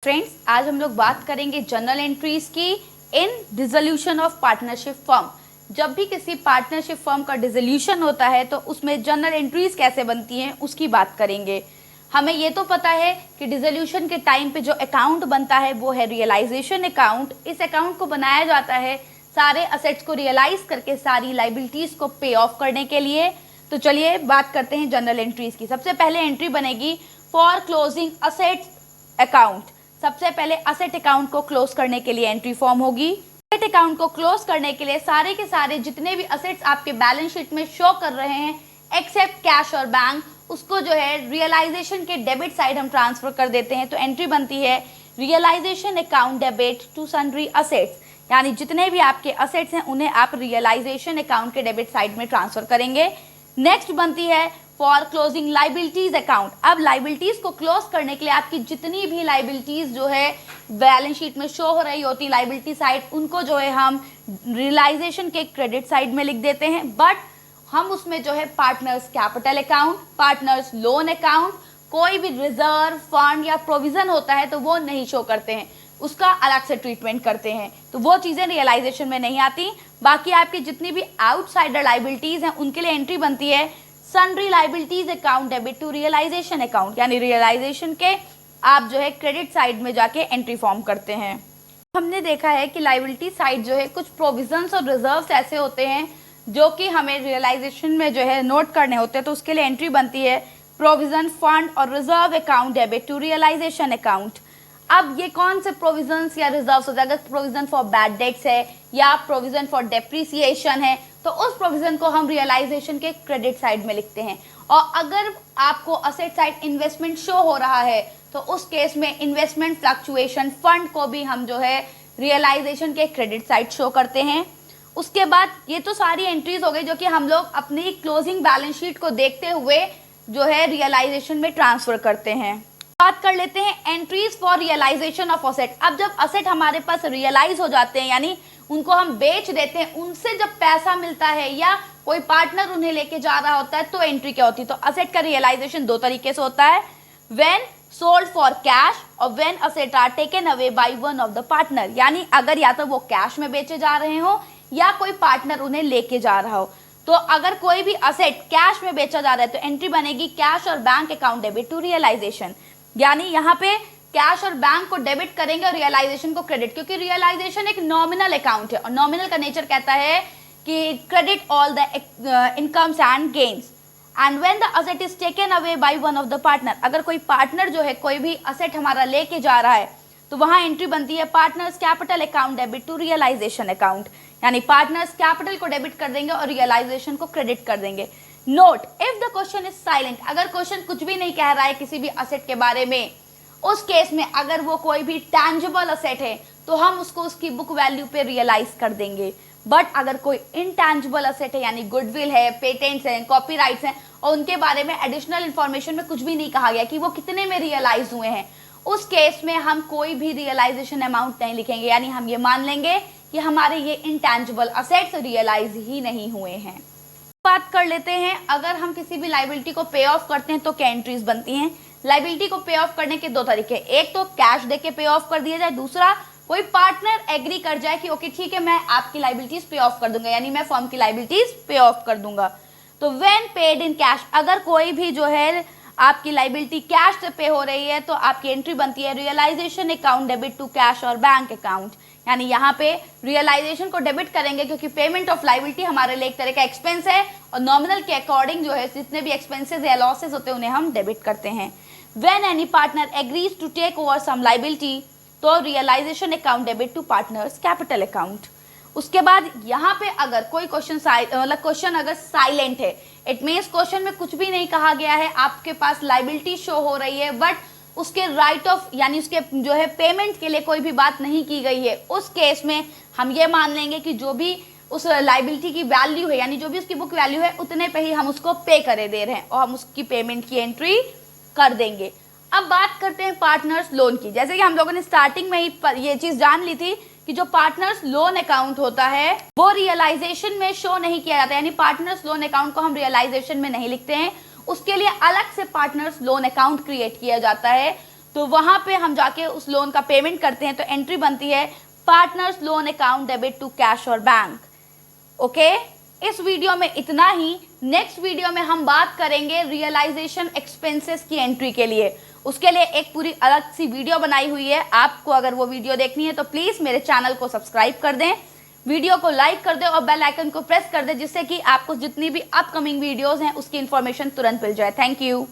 Friends, आज हम लोग बात करेंगे जर्नल एंट्रीज की इन डिसोल्यूशन ऑफ पार्टनरशिप फर्म। जब भी किसी पार्टनरशिप फर्म का डिसोल्यूशन होता है तो उसमें जर्नल एंट्रीज कैसे बनती हैं उसकी बात करेंगे। हमें ये तो पता है कि डिसोल्यूशन के टाइम पे जो अकाउंट बनता है वो है रियलाइजेशन अकाउंट। इस अकाउंट को बनाया जाता है सारे असेट्स को रियलाइज करके सारी लाइबिलिटीज को पे ऑफ करने के लिए। तो चलिए बात करते हैं जर्नल एंट्रीज की। सबसे पहले एंट्री बनेगी फॉर क्लोजिंग असेट्स अकाउंट। सबसे पहले असेट अकाउंट को क्लोज करने के लिए एंट्री फॉर्म होगी। असेट अकाउंट को क्लोज करने के लिए सारे के सारे जितने भी असेट्स आपके बैलेंस शीट में शो कर रहे हैं एक्सेप्ट कैश और बैंक, उसको जो है रियलाइजेशन के डेबिट साइड हम ट्रांसफर कर देते हैं। तो एंट्री बनती है realisation account debit to sundry assets, यानी जितने भी आपके असेट्स हैं उन्हें आप रियलाइजेशन अकाउंट के डेबिट साइड में ट्रांसफर करेंगे। नेक्स्ट बनती है फॉर क्लोजिंग लाइबिलिटीज अकाउंट। अब लाइबिलिटीज को क्लोज करने के लिए आपकी जितनी भी लाइबिलिटीज जो है बैलेंस शीट में शो हो रही होती लाइबिलिटी साइड, उनको जो है हम रियलाइजेशन के क्रेडिट साइड में लिख देते हैं। बट हम उसमें जो है partners capital account, partners loan account, कोई भी रिजर्व फंड या प्रोविजन होता है तो वो नहीं शो करते हैं, उसका अलग से ट्रीटमेंट करते हैं। तो वो चीज़ें रियलाइजेशन में नहीं आती। बाकी आपकी जितनी भी आउटसाइडर लाइबिलिटीज हैं उनके लिए एंट्री बनती है sundry liabilities account debit to realisation account, यानी रियलाइजेशन के आप जो है क्रेडिट साइड में जाके एंट्री फॉर्म करते हैं। हमने देखा है कि लाइबिलिटी साइड जो है कुछ प्रोविजंस और रिजर्व्स ऐसे होते हैं जो कि हमें रियलाइजेशन में जो है नोट करने होते हैं। तो उसके लिए एंट्री बनती है प्रोविजन फंड और reserve account debit to realisation account. अब ये कौन से प्रोविजंस या रिजर्व्स होते हैं? अगर प्रोविजन फॉर बैड डेट्स है या प्रोविजन फॉर डेप्रिसिएशन है तो उस प्रोविजन को हम रियलाइजेशन के क्रेडिट साइड में लिखते हैं। और अगर आपको असेट साइड इन्वेस्टमेंट शो हो रहा है तो उस केस में इन्वेस्टमेंट फ्लक्चुएशन फंड को भी हम जो है रियलाइजेशन के क्रेडिट साइड शो करते हैं। उसके बाद ये तो सारी एंट्रीज हो गई जो कि हम लोग अपनी क्लोजिंग बैलेंस शीट को देखते हुए जो है रियलाइजेशन में ट्रांसफर करते हैं। बात कर लेते हैं entries for realisation of asset. अब जब असेट हमारे पास रियलाइज हो जाते हैं यानी उनको हम बेच देते हैं, उनसे जब पैसा मिलता है या कोई पार्टनर उन्हें लेके जा रहा होता है तो एंट्री क्या होती है? तो असेट का रियलाइजेशन दो तरीके से होता है, व्हेन सोल्ड फॉर कैश और when asset are taken away by one of the partner, यानी अगर या तो वो कैश में बेचे जा रहे हो या कोई पार्टनर उन्हें लेके जा रहा हो। तो अगर कोई भी असेट कैश में बेचा जा रहा है तो एंट्री बनेगी कैश और bank account debit to realisation, यानी यहाँ पे कैश और बैंक को डेबिट करेंगे और रियलाइजेशन को क्रेडिट, क्योंकि रियलाइजेशन एक नॉमिनल अकाउंट है और नॉमिनल का नेचर कहता है कि credit all the incomes and gains and when the asset is taken away by one of the partner. अगर कोई पार्टनर जो है कोई भी असेट हमारा लेके जा रहा है तो वहां एंट्री बनती है partners capital account debit to realisation account, यानी पार्टनर्स कैपिटल को डेबिट कर देंगे और रियलाइजेशन को क्रेडिट कर देंगे। Note, if the question is silent, अगर क्वेश्चन कुछ भी नहीं कह रहा है किसी भी असेट के बारे में, उस केस में अगर वो कोई भी टैंजिबल असेट है तो हम उसको उसकी बुक वैल्यू पे रियलाइज कर देंगे। बट अगर कोई इनटैंजिबल असेट है यानी गुडविल है, पेटेंट्स हैं, कॉपीराइट्स हैं और उनके बारे में एडिशनल इंफॉर्मेशन में कुछ भी नहीं कहा गया कि वो कितने में रियलाइज हुए हैं, उस केस में हम कोई भी रियलाइजेशन अमाउंट नहीं लिखेंगे, यानी हम ये मान लेंगे कि हमारे ये इनटैंजिबल असेट्स रियलाइज ही नहीं हुए हैं। बात कर लेते हैं अगर हम किसी भी लाइबिलिटी को पे ऑफ करते हैं तो क्या एंट्रीज बनती हैं। लाइबिलिटी को पे ऑफ करने के दो तरीके, एक तो कैश दे के पे ऑफ कर दिया जाए, दूसरा कोई पार्टनर एग्री कर जाए कि ओके ठीक है मैं आपकी लाइबिलिटीज पे ऑफ कर दूंगा, यानी मैं फर्म की लाइबिलिटीज पे ऑफ कर दूंगा। तो व्हेन पेड इन कैश, अगर कोई भी जो है आपकी लाइबिलिटी कैश से पे हो रही है तो आपकी एंट्री बनती है realisation account debit to cash और बैंक अकाउंट, यानी यहाँ पे रियलाइजेशन को डेबिट करेंगे क्योंकि पेमेंट ऑफ लाइबिलिटी हमारे लिए एक तरह का एक्सपेंस है और नॉमिनल के अकॉर्डिंग जो है जितने भी एक्सपेंसेस या लॉसेस होते हैं उन्हें हम डेबिट करते हैं। When any partner agrees to take over some liability तो realisation account debit to partners capital account. उसके बाद यहाँ पे अगर कोई क्वेश्चन अगर साइलेंट है, इट मीन्स क्वेश्चन में कुछ भी नहीं कहा गया है, आपके पास लाइबिलिटी शो हो रही है बट उसके राइट ऑफ यानी उसके जो है पेमेंट के लिए कोई भी बात नहीं की गई है, उस केस में हम ये मान लेंगे कि जो भी उस लाइबिलिटी की वैल्यू है यानी जो भी उसकी बुक वैल्यू है उतने पे ही हम उसको पे करे दे रहे हैं और हम उसकी पेमेंट की एंट्री कर देंगे। अब बात करते हैं पार्टनर्स लोन की। जैसे कि हम लोगों ने स्टार्टिंग में ही ये चीज जान ली थी कि जो पार्टनर्स लोन अकाउंट होता है वो रियलाइजेशन में शो नहीं किया जाता, यानी पार्टनर्स लोन अकाउंट को हम रियलाइजेशन में नहीं लिखते हैं, उसके लिए अलग से पार्टनर्स लोन अकाउंट क्रिएट किया जाता है। तो वहाँ पे हम जाके उस लोन का पेमेंट करते हैं, तो एंट्री बनती है partners loan account debit to cash और बैंक। ओके, इस वीडियो में इतना ही। नेक्स्ट वीडियो में हम बात करेंगे रियलाइजेशन एक्सपेंसेस की एंट्री के लिए। उसके लिए एक पूरी अलग सी वीडियो बनाई हुई है। आपको अगर वो वीडियो देखनी है तो प्लीज़ मेरे चैनल को सब्सक्राइब कर दें, वीडियो को लाइक कर दें और बेल आइकन को प्रेस कर दें, जिससे कि आपको जितनी भी अपकमिंग वीडियोस हैं उसकी इन्फॉर्मेशन तुरंत मिल जाए। Thank you.